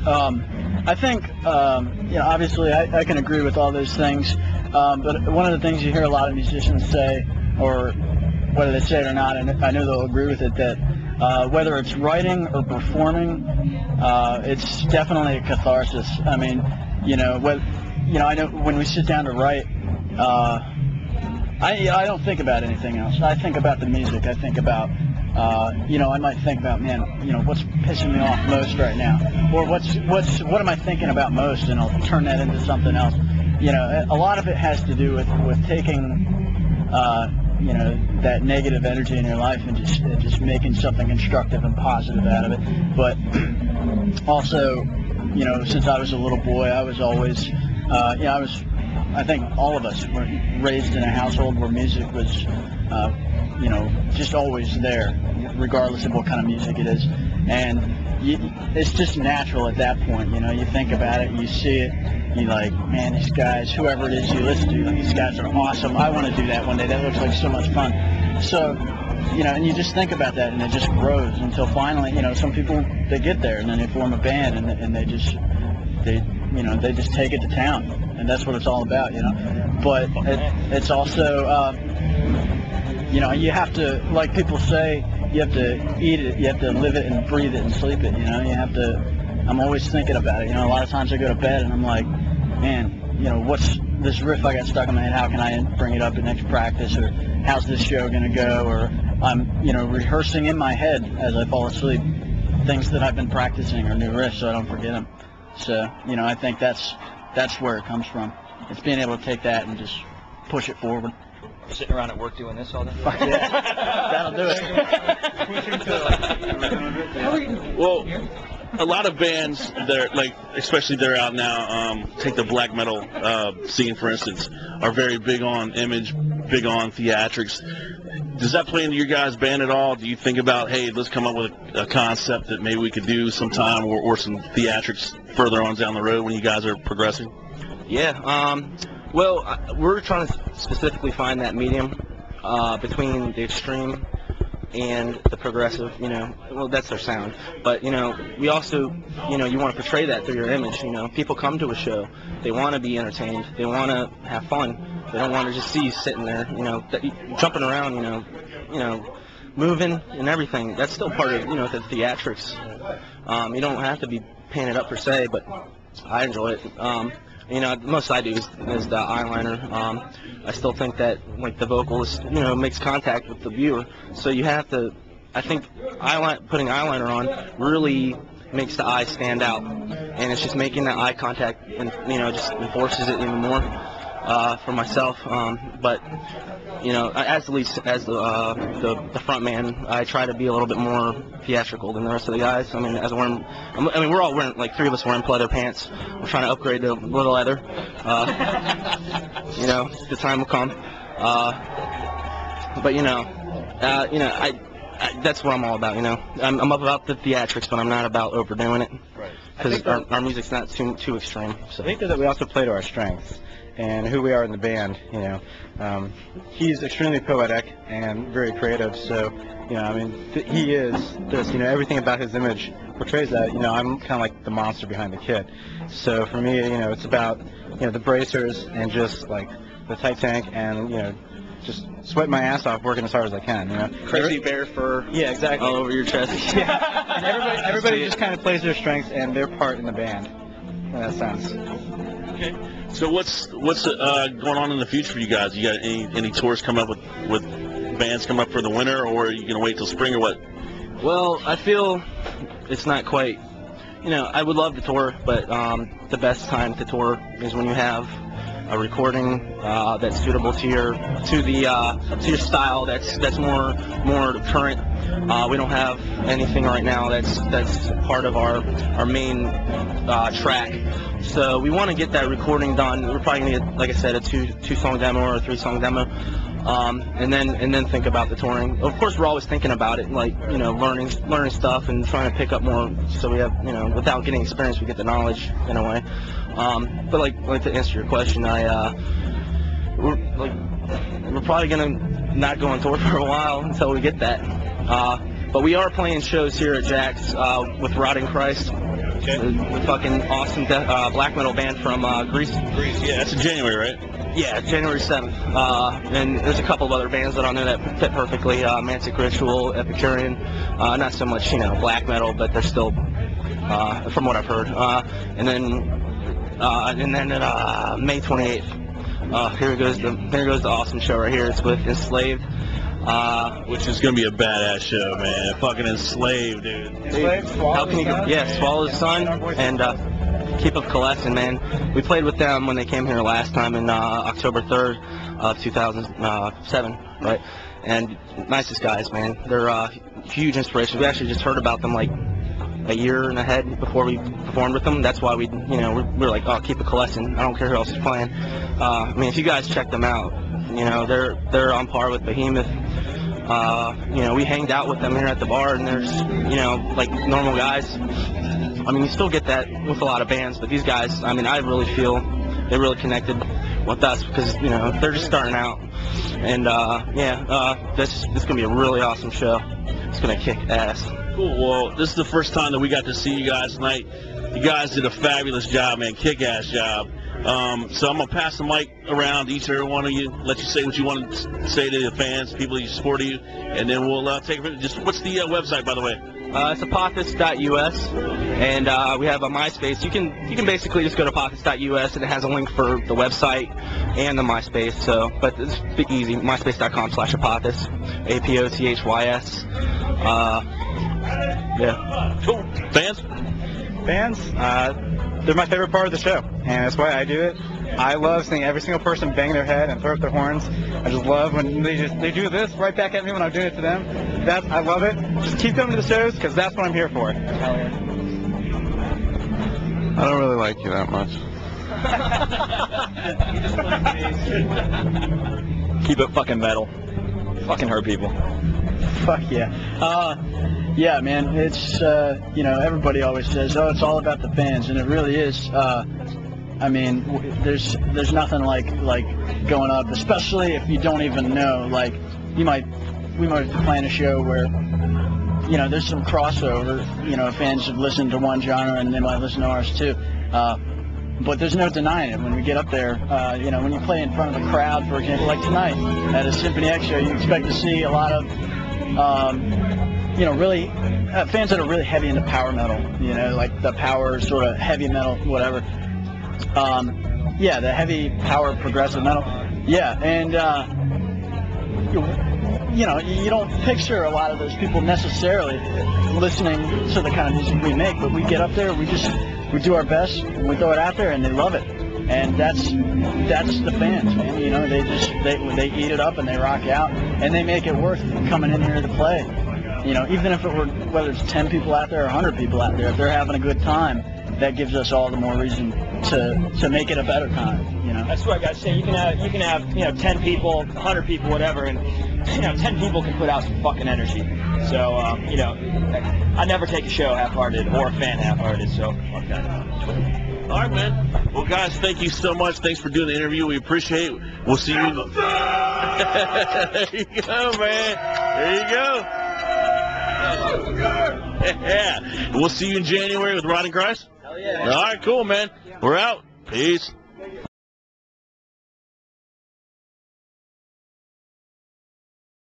I think, obviously I can agree with all those things, but one of the things you hear a lot of musicians say, or whether they say it or not, and I know they'll agree with it, that whether it's writing or performing, it's definitely a catharsis. I mean, I know when we sit down to write, I don't think about anything else. I think about the music. I think about, I might think about, man, what's pissing me off most right now, or what am I thinking about most, and I'll turn that into something else. A lot of it has to do with taking, that negative energy in your life and just making something constructive and positive out of it. But also, since I was a little boy, I was always, I think all of us were raised in a household where music was, just always there, regardless of what kind of music it is. And it's just natural at that point, you think about it, you see it, you're like, man, these guys, whoever it is you listen to, these guys are awesome. I want to do that one day. That looks like so much fun. So, and you just think about that, and it just grows until finally, some people, they get there, and then they form a band, and they just take it to town, and that's what it's all about, But it's also, you have to, like people say, you have to eat it, you have to live it and breathe it and sleep it, you have to, I'm always thinking about it, a lot of times I go to bed and I'm like, man, what's this riff I got stuck in my head, how can I bring it up at next practice, or how's this show going to go, or I'm, rehearsing in my head as I fall asleep things that I've been practicing or new riffs so I don't forget them. So, I think that's where it comes from. It's being able to take that and just push it forward. Sitting around at work doing this all day? Yeah, that'll do it. Well, a lot of bands, especially they're out now, take the black metal scene, for instance, are very big on image, big on theatrics. Does that play into your guys' band at all? Do you think about, hey, let's come up with a concept that maybe we could do sometime, or some theatrics further on down the road when you guys are progressing? Yeah, well, we're trying to specifically find that medium between the extreme and the progressive, well, that's our sound. But, we also, you want to portray that through your image, People come to a show, they want to be entertained, they want to have fun. They don't want to just see you sitting there, jumping around, moving and everything. That's still part of, the theatrics. You don't have to be painted up per se, but I enjoy it. The most I do is the eyeliner. I still think that, the vocalist, makes contact with the viewer. So you have to, I think putting eyeliner on really makes the eye stand out. And it's just making that eye contact, and, just enforces it even more. For myself, but as the front man, I try to be a little bit more theatrical than the rest of the guys. I mean, we're all wearing, three of us wearing pleather pants. We're trying to upgrade to little leather. The time will come. But that's what I'm all about. I'm up about the theatrics, but I'm not about overdoing it. Because our music's not too extreme. So. I think that we also play to our strengths and who we are in the band. He's extremely poetic and very creative. So, he is this. Everything about his image portrays that. I'm kind of like the monster behind the kid. So for me, it's about the bracers and just the tight tank and just sweat my ass off working as hard as I can. Crazy bear fur. Yeah, exactly. All over your chest. Yeah. And everybody just kind of plays their strengths and their part in the band. In that sense. Okay. So what's going on in the future for you guys? You got any tours come up with bands come up for the winter, or are you gonna wait till spring, or what? Well, I feel it's not quite. I would love to tour, but the best time to tour is when you have a recording that's suitable to your style. That's more current. We don't have anything right now that's part of our main track. So we want to get that recording done. We're probably gonna get, like I said, a two-song demo or a 3-song demo, and then think about the touring. Of course, we're always thinking about it, learning stuff and trying to pick up more. So we have, without getting experience, we get the knowledge in a way. But like to answer your question, we're probably gonna not go on tour for a while until we get that. But we are playing shows here at Jack's with Rotting Christ Okay. The fucking awesome black metal band from Greece. Yeah, that's in January, right? Yeah, January 7th. And there's a couple of other bands that on there that fit perfectly. Mantic Ritual, Epicurean. Not so much, black metal, but they're still, from what I've heard. And then May 28th. Here goes the awesome show right here. It's with Enslaved. Which is gonna be a badass show, man. Fucking Enslaved, dude. How can you go? Yeah, Swallow the Sun and Keep Up Coalescing, man. We played with them when they came here last time in October 3rd of 2007, right? And nicest guys, man. They're huge inspiration. We actually just heard about them like a year and a half before we performed with them. That's why we're like, oh, Keep It Coalescing. I don't care who else is playing. I mean, if you guys check them out, they're on par with Behemoth. We hanged out with them here at the bar, and there's, like normal guys. I mean, you still get that with a lot of bands, but these guys, I mean, I really feel they really connected with us because, they're just starting out. And, this is going to be a really awesome show. It's going to kick ass. Cool. Well, this is the first time that we got to see you guys tonight. You guys did a fabulous job, man. Kick-ass job. So I'm going to pass the mic around to each and every one of you, let you say what you want to say to the fans, people that support you, and then we'll take it. Just what's the website, by the way? It's apothys.us, and we have a MySpace. You can basically just go to apothys.us, and it has a link for the website and the MySpace. So, but it's easy. MySpace.com/apothys, APOTHYS. Yeah. Cool. Fans? Fans, they're my favorite part of the show, and that's why I do it. I love seeing every single person bang their head and throw up their horns. I just love when they do this right back at me when I'm doing it to them. I love it. Just keep coming to the shows because that's what I'm here for. I don't really like you that much. Keep it fucking metal. Fucking hurt people. Fuck yeah. Yeah, man, it's, everybody always says, oh, it's all about the fans, and it really is. I mean, there's nothing like going up, especially if you don't even know. Like, we might plan a show where, there's some crossover. Fans have listened to one genre and they might listen to ours too. But there's no denying it when we get up there. When you play in front of a crowd, for example, like tonight at a Symphony X show, you expect to see a lot of, really fans that are really heavy into power metal. Like the power sort of heavy metal, whatever. The heavy power progressive metal. Yeah, and you don't picture a lot of those people necessarily listening to the kind of music we make, but we get up there, we do our best, and we throw it out there, and they love it. And that's the fans, man. They eat it up and they rock out, and they make it worth coming in here to play. Even if it were, whether it's 10 people out there or 100 people out there, if they're having a good time, that gives us all the more reason to make it a better time. That's what I gotta say. You can have 10 people, 100 people, whatever, and 10 people can put out some fucking energy. So I never take a show half-hearted or a fan half-hearted. So fuck that. All right, man. Well, guys, thank you so much. Thanks for doing the interview. We appreciate it. We'll see you. There you go, man. There you go. Yeah. We'll see you in January with Rotting Christ. Hell yeah. All right, cool, man. We're out. Peace.